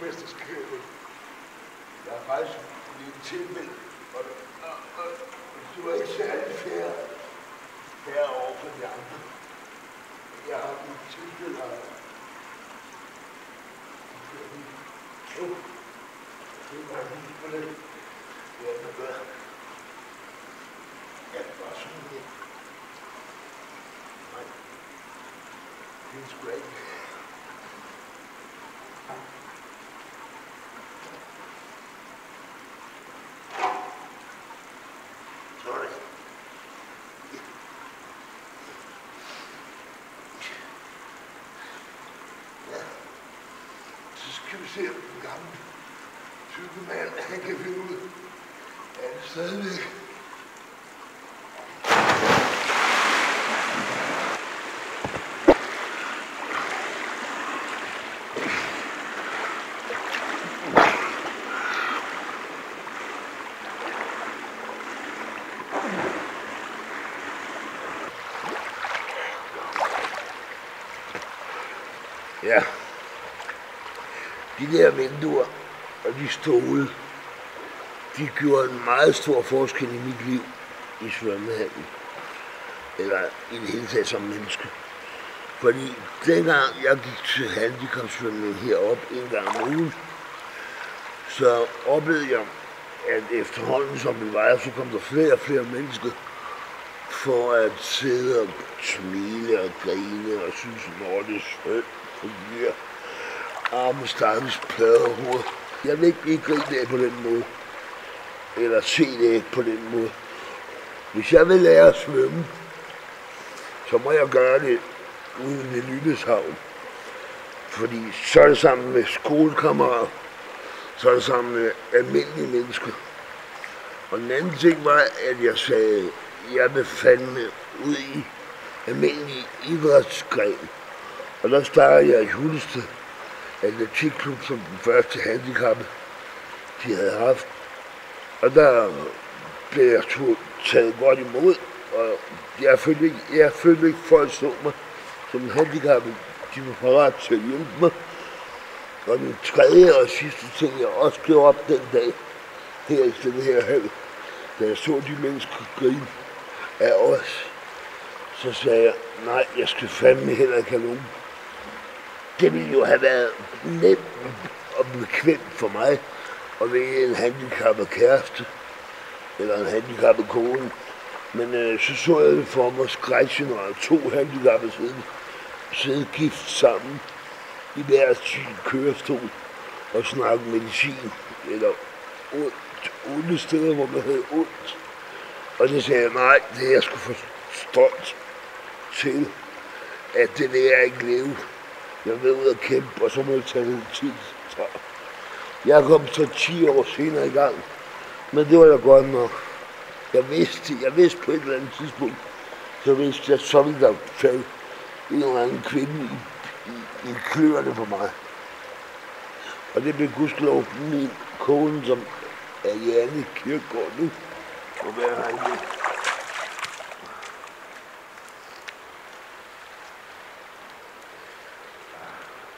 Danmarksmesterskabet. Jeg har faktisk lige tilmeldt, og det var ikke særlig fair over for de andre. Jeg har lige tilmeldt her. Det var lige på det. Ja, det gør. Ja, det var sådan lidt. Nej. Det er sgu ikke. Sorry. Ja. Så skal vi se, om den gamle cykelmand, han kan finde ud af det stadigvæk. Ja, de der vinduer og de stole, de gjorde en meget stor forskel i mit liv i svømmehallen. Eller i det hele taget som menneske. Fordi dengang jeg gik til handicapsvømning heroppe en gang om ugen, så oplevede jeg, at efterhånden som det var, så kom der flere og flere mennesker for at sidde og smile og grine og synes, at det er sødt på de her arme stakkels pladehoveder. Jeg vil ikke blive grinet af på den måde, eller se det ikke på den måde. Hvis jeg vil lære at svømme, så må jeg gøre det ude ved Lynæshavn. Fordi så er det sammen med skolekammerater, så er det sammen med almindelige mennesker. Og den anden ting var, at jeg sagde, jeg vil fandme ud i almindelig idrætsgren. Og der startede jeg i Hundested Atletikklub som den første handicappede, de havde haft. Og der blev jeg taget godt imod, og jeg følte ikke folk så mig som handicappet. De var parat til at hjælpe mig. Og den tredje og sidste ting, jeg også gjorde op den dag, her i den her hal, da jeg så de mennesker grine af os, så sagde jeg, nej, jeg skal fandme heller ikke have nogen. Det ville jo have været nemt og bekvemt for mig at vælge en handicappet kæreste, eller en handicappet kone. Men så jeg det for mig skrækgeneret, 2 handicappede sidde gift sammen i hver sin kørestol og snakke medicin, eller onde steder, hvor man havde ondt. Og det sagde jeg, nej, det er jeg sgu for stolt til, at det vil jeg ikke leve. Jeg vil ud og kæmpe, og så må jeg tage den tid. Så jeg kom så 10 år senere i gang, men det var da godt nok. Jeg vidste på et eller andet tidspunkt, så vidste jeg, så ville der falde en eller anden kvinde i kløerne på mig. Og det blev gudskelov min kone, som er Janne Kirkegaard nu, og hvad har han det?